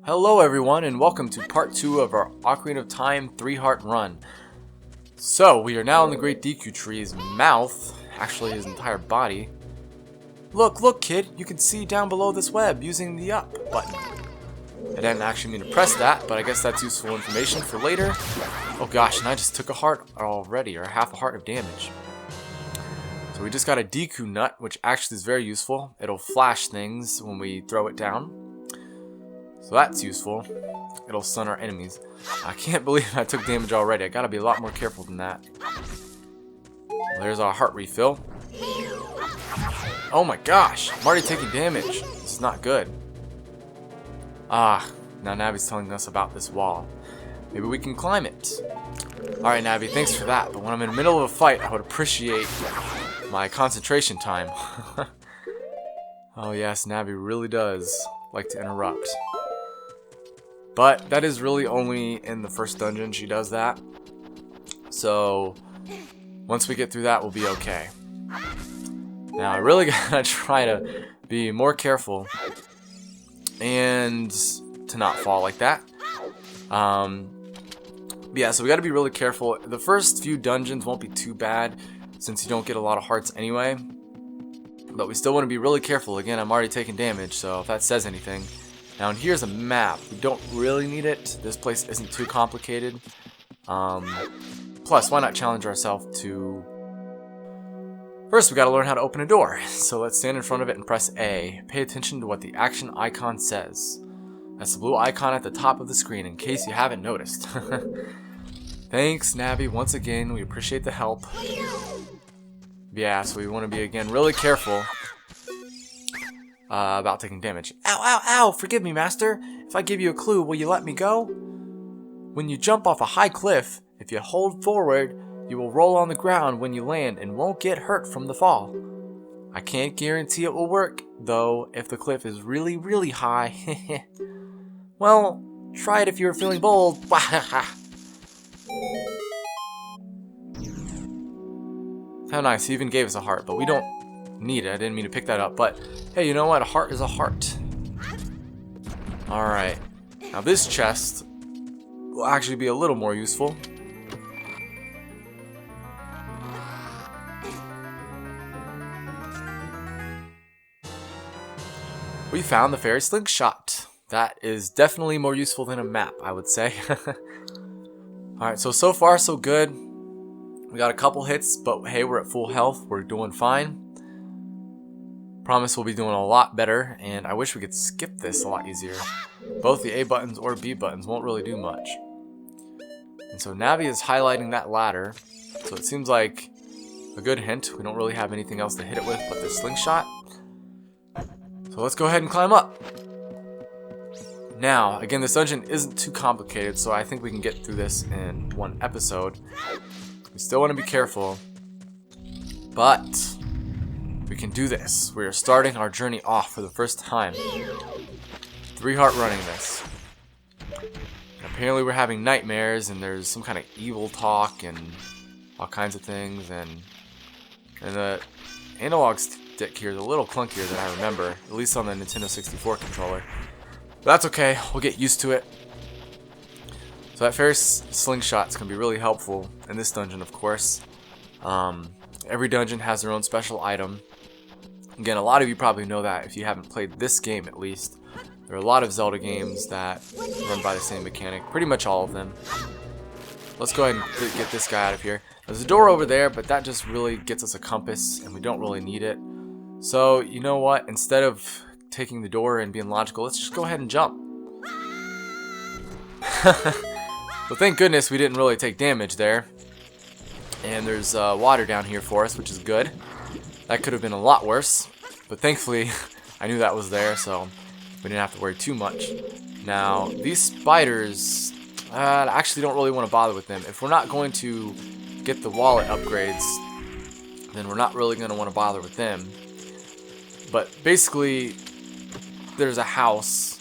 Hello everyone and welcome to part 2 of our Ocarina of Time 3-heart run. So, we are now in the Great Deku Tree's mouth, actually his entire body. Look kid, you can see down below this web using the up button. I didn't actually mean to press that, but I guess that's useful information for later. Oh gosh, and I just took a heart already, or half a heart of damage. So we just got a Deku nut, which actually is very useful. It'll flash things when we throw it down. So that's useful. It'll stun our enemies. I can't believe I took damage already. I gotta be a lot more careful than that. Well, there's our heart refill. Oh my gosh, I'm already taking damage. This is not good. Now Navi's telling us about this wall. Maybe we can climb it. Alright Navi, thanks for that. But when I'm in the middle of a fight, I would appreciate my concentration time. Oh yes, Navi really does like to interrupt. But that is really only in the first dungeon she does that. So once we get through that, we'll be okay. Now I really gotta try to be more careful and to not fall like that. Yeah, so we gotta be really careful. The first few dungeons won't be too bad since you don't get a lot of hearts anyway. But we still want to be really careful. Again, I'm already taking damage, so if that says anything. Now, and here's a map. We don't really need it. This place isn't too complicated. Plus, why not challenge ourselves to... First, we gotta learn how to open a door. So let's stand in front of it and press A. Pay attention to what the action icon says. That's the blue icon at the top of the screen, in case you haven't noticed. Thanks, Navi. Once again, we appreciate the help. Yeah, so we want to be, again, really careful about taking damage. Ow, ow, ow! Forgive me, Master. If I give you a clue, will you let me go? When you jump off a high cliff, if you hold forward, you will roll on the ground when you land and won't get hurt from the fall. I can't guarantee it will work, though, if the cliff is really, really high. Well, try it if you're feeling bold. How nice, he even gave us a heart, but we don't need it. I didn't mean to pick that up, but hey, you know what? A heart is a heart. Alright, now this chest will actually be a little more useful. We found the fairy slingshot. That is definitely more useful than a map, I would say. Alright, so far so good. We got a couple hits, but hey, we're at full health. We're doing fine. Promise we'll be doing a lot better, and I wish we could skip this a lot easier. Both the A buttons or B buttons won't really do much. And so Navi is highlighting that ladder, so it seems like a good hint. We don't really have anything else to hit it with but this slingshot. So let's go ahead and climb up. Now, again, this dungeon isn't too complicated, so I think we can get through this in one episode. We still want to be careful, but we can do this. We are starting our journey off for the first time. 3-heart running this. Apparently we're having nightmares and there's some kind of evil talk and all kinds of things, and the analog stick here is a little clunkier than I remember, at least on the Nintendo 64 controller. But that's okay, we'll get used to it. So that fairy slingshot is going to be really helpful in this dungeon, of course. Every dungeon has their own special item. Again, a lot of you probably know that if you haven't played this game at least. There are a lot of Zelda games that run by the same mechanic. Pretty much all of them. Let's go ahead and get this guy out of here. There's a door over there, but that just really gets us a compass, and we don't really need it. So, you know what? Instead of taking the door and being logical, let's just go ahead and jump. So thank goodness we didn't really take damage there. And there's water down here for us, which is good. That could have been a lot worse, but thankfully I knew that was there, so we didn't have to worry too much. Now, these spiders, I actually don't really want to bother with them. If we're not going to get the wallet upgrades, then we're not really going to want to bother with them. But basically, there's a house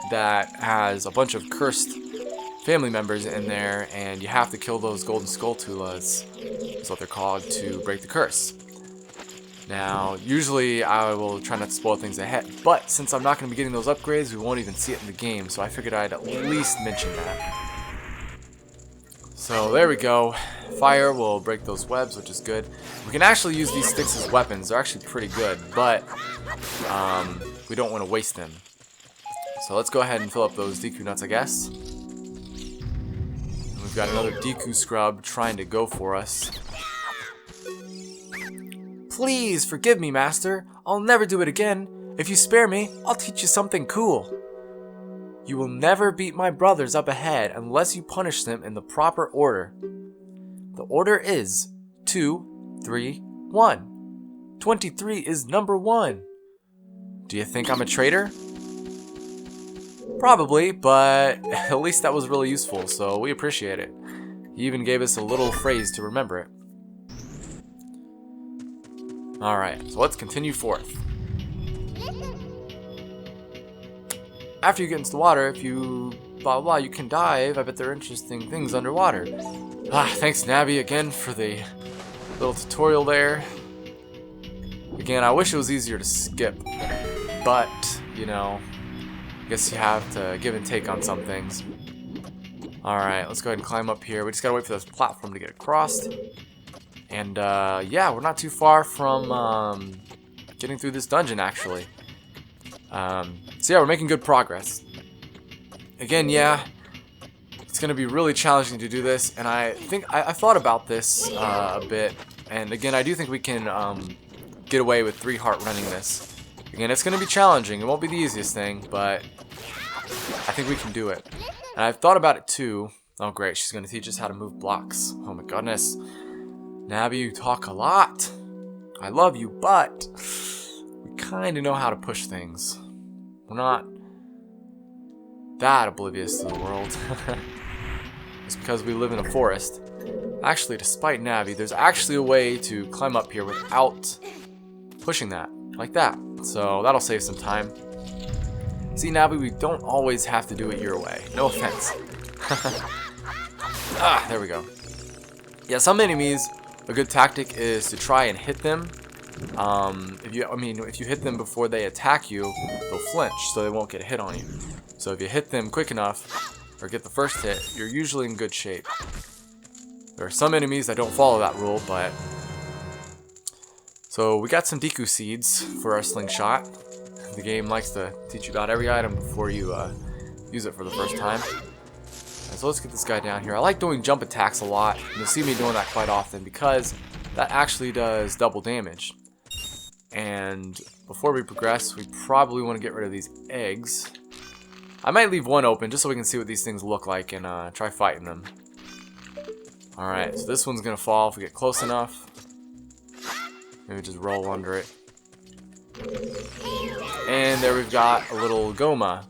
that has a bunch of cursed family members in there, and you have to kill those golden skull tulas, is what they're called, to break the curse. Now, usually I will try not to spoil things ahead, but since I'm not going to be getting those upgrades, we won't even see it in the game, so I figured I'd at least mention that. So there we go. Fire will break those webs, which is good. We can actually use these sticks as weapons. They're actually pretty good, but we don't want to waste them. So let's go ahead and fill up those Deku nuts, I guess. And we've got another Deku scrub trying to go for us. Please forgive me, Master. I'll never do it again. If you spare me, I'll teach you something cool. You will never beat my brothers up ahead unless you punish them in the proper order. The order is 2, 3, 1. 23 is number 1. Do you think I'm a traitor? Probably, but at least that was really useful, so we appreciate it. He even gave us a little phrase to remember it. Alright, so let's continue forth. After you get into the water, if you blah blah, you can dive. I bet there are interesting things underwater. Thanks Navi again for the little tutorial there. Again, I wish it was easier to skip, but, you know, I guess you have to give and take on some things. Alright, let's go ahead and climb up here. We just gotta wait for this platform to get across. And, yeah, we're not too far from, getting through this dungeon, actually. So yeah, we're making good progress. Again, yeah, it's gonna be really challenging to do this, and I think, I thought about this, a bit, and again, I do think we can, get away with 3 heart running this. Again, it's gonna be challenging, it won't be the easiest thing, but I think we can do it. And I've thought about it too. Oh great, she's gonna teach us how to move blocks. Oh my goodness. Navi, you talk a lot. I love you, but we kind of know how to push things. We're not that oblivious to the world. It's because we live in a forest. Actually, despite Navi, there's actually a way to climb up here without pushing that, like that. So that'll save some time. See, Navi, we don't always have to do it your way. No offense. There we go. Yeah, some enemies, a good tactic is to try and hit them. If you hit them before they attack you, they'll flinch, so they won't get a hit on you. So if you hit them quick enough, or get the first hit, you're usually in good shape. There are some enemies that don't follow that rule, but... So we got some Deku seeds for our slingshot. The game likes to teach you about every item before you use it for the first time. So let's get this guy down here. I like doing jump attacks a lot. You'll see me doing that quite often because that actually does double damage. And before we progress, we probably want to get rid of these eggs. I might leave one open just so we can see what these things look like and try fighting them. Alright, so this one's going to fall if we get close enough. Maybe just roll under it. And there we've got a little Goma.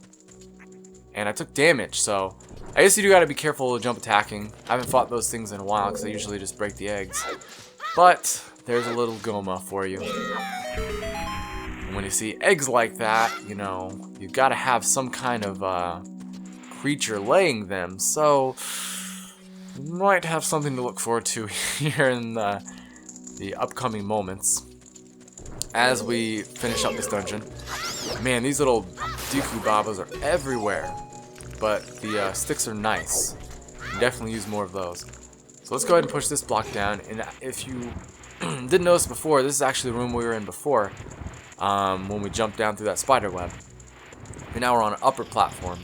And I took damage, so I guess you do gotta be careful of jump attacking. I haven't fought those things in a while because I usually just break the eggs. But there's a little Goma for you. And when you see eggs like that, you know, you gotta have some kind of creature laying them. So you might have something to look forward to here in the upcoming moments as we finish up this dungeon. Man, these little Deku Babas are everywhere. But the sticks are nice. You can definitely use more of those. So let's go ahead and push this block down. And if you didn't notice before, this is actually the room we were in before when we jumped down through that spider web. And now we're on an upper platform.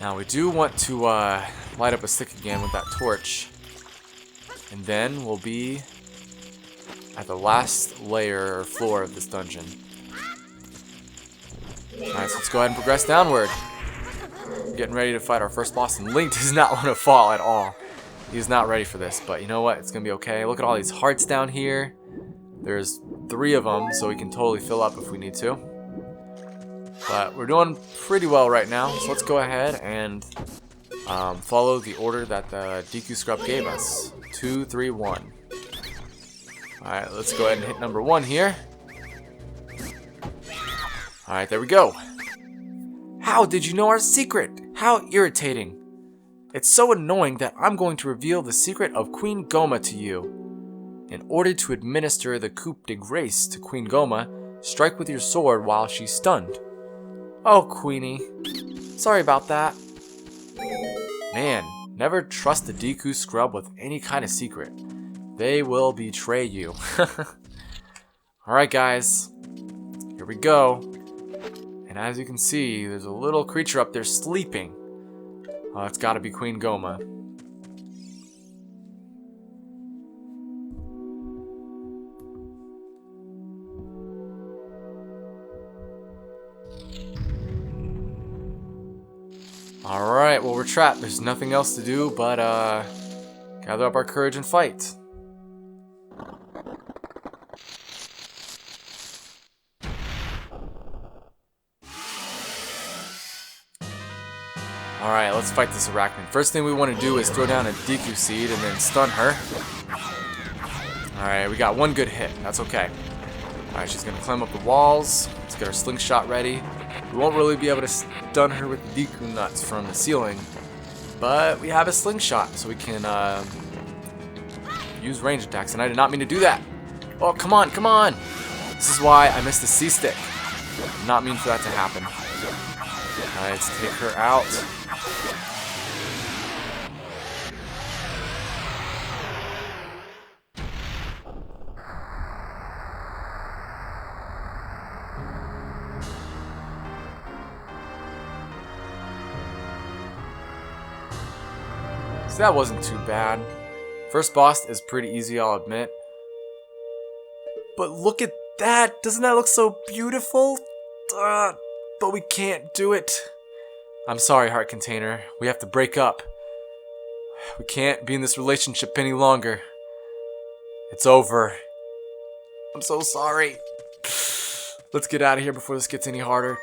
Now we do want to light up a stick again with that torch. And then we'll be at the last layer or floor of this dungeon. Alright, so let's go ahead and progress downward. Getting ready to fight our first boss, and Link does not want to fall at all. He's not ready for this, but you know what? It's gonna be okay. Look at all these hearts down here. There's 3 of them, so we can totally fill up if we need to. But we're doing pretty well right now, so let's go ahead and follow the order that the Deku Scrub gave us. 2, 3, 1. Alright, let's go ahead and hit number 1 here. Alright, there we go. How did you know our secret? How irritating. It's so annoying that I'm going to reveal the secret of Queen Goma to you. In order to administer the coup de grace to Queen Goma, strike with your sword while she's stunned. Oh, Queenie. Sorry about that. Man, never trust the Deku scrub with any kind of secret. They will betray you. Alright guys, here we go. And as you can see, there's a little creature up there sleeping. Oh, it's gotta be Queen Goma. Alright, well we're trapped. There's nothing else to do but gather up our courage and fight. Alright, let's fight this arachnid. First thing we want to do is throw down a DQ seed and then stun her. Alright, we got one good hit. That's okay. Alright, she's going to climb up the walls. Let's get our slingshot ready. We won't really be able to stun her with the Deku nuts from the ceiling, but we have a slingshot, so we can use range attacks, and I did not mean to do that. Oh, come on, come on! This is why I missed the C-stick. Did not mean for that to happen. Alright, let's take her out. So that wasn't too bad. First boss is pretty easy, I'll admit. But look at that! Doesn't that look so beautiful? But we can't do it. I'm sorry, Heart Container. We have to break up. We can't be in this relationship any longer. It's over. I'm so sorry. Let's get out of here before this gets any harder.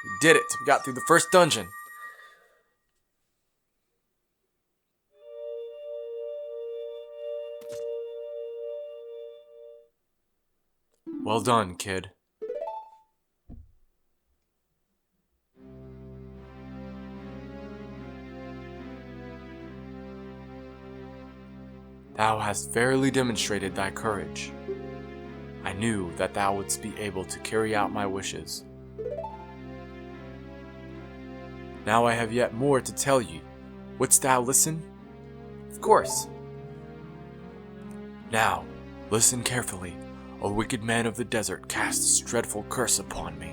We did it. We got through the first dungeon. Well done, kid. Thou hast fairly demonstrated thy courage. I knew that thou wouldst be able to carry out my wishes. Now I have yet more to tell you. Wouldst thou listen? Of course. Now, listen carefully. A wicked man of the desert casts a dreadful curse upon me.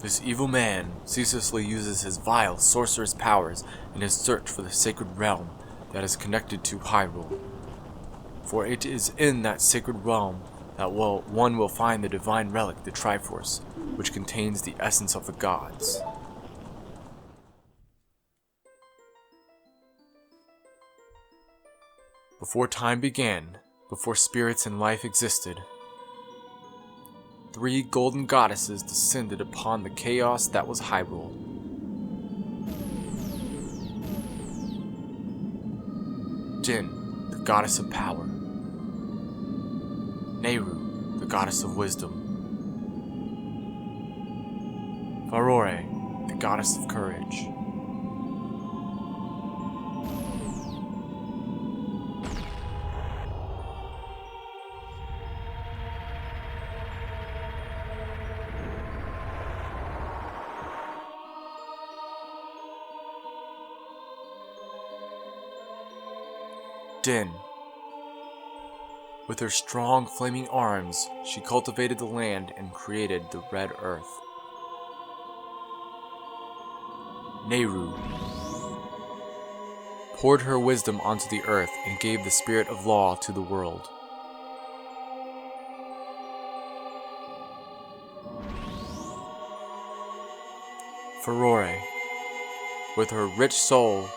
This evil man ceaselessly uses his vile sorcerer's powers in his search for the sacred realm that is connected to Hyrule. For it is in that sacred realm that one will find the divine relic, the Triforce, which contains the essence of the gods. Before time began, before spirits and life existed, 3 golden goddesses descended upon the chaos that was Hyrule. Jin, the goddess of power. Nehru, the goddess of wisdom. Farore, the goddess of courage. Din. With her strong flaming arms, she cultivated the land and created the Red Earth. Nehru poured her wisdom onto the earth and gave the spirit of law to the world. Farore, with her rich soul,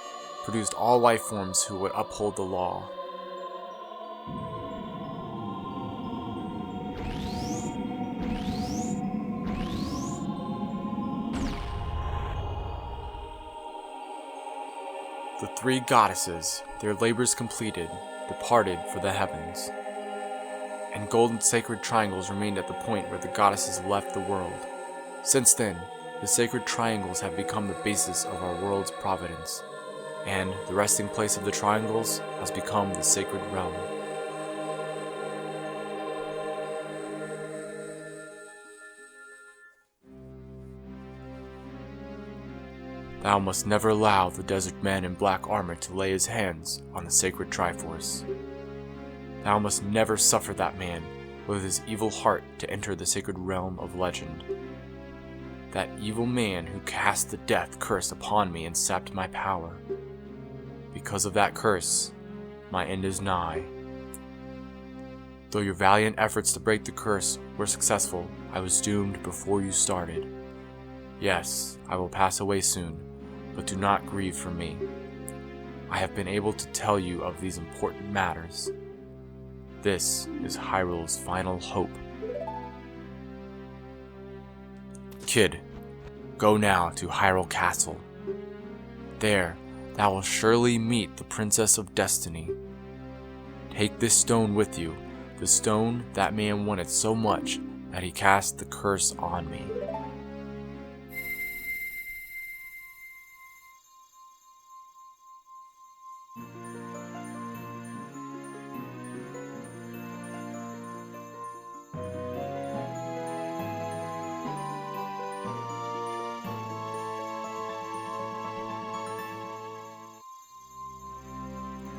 produced all life forms who would uphold the law. The three goddesses, their labors completed, departed for the heavens. And golden sacred triangles remained at the point where the goddesses left the world. Since then, the sacred triangles have become the basis of our world's providence, and the resting place of the triangles has become the sacred realm. Thou must never allow the desert man in black armor to lay his hands on the sacred Triforce. Thou must never suffer that man with his evil heart to enter the sacred realm of legend. That evil man who cast the death curse upon me and sapped my power. Because of that curse, my end is nigh. Though your valiant efforts to break the curse were successful, I was doomed before you started. Yes, I will pass away soon, but do not grieve for me. I have been able to tell you of these important matters. This is Hyrule's final hope. Kid, go now to Hyrule Castle. There, thou wilt surely meet the Princess of Destiny. Take this stone with you, the stone that man wanted so much that he cast the curse on me.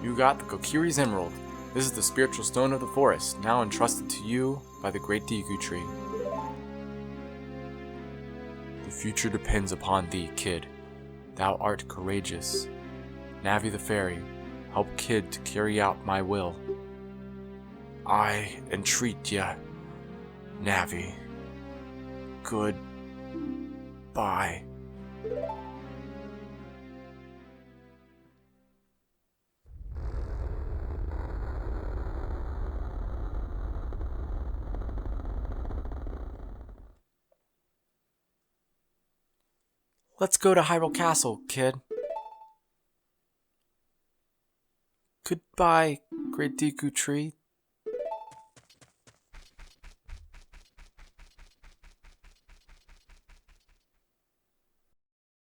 You got the Kokiri's Emerald. This is the spiritual stone of the forest, now entrusted to you by the great Deku Tree. The future depends upon thee, Kid. Thou art courageous. Navi the Fairy, help Kid to carry out my will. I entreat ya, Navi. Goodbye. Let's go to Hyrule Castle, Kid. Goodbye, Great Deku Tree.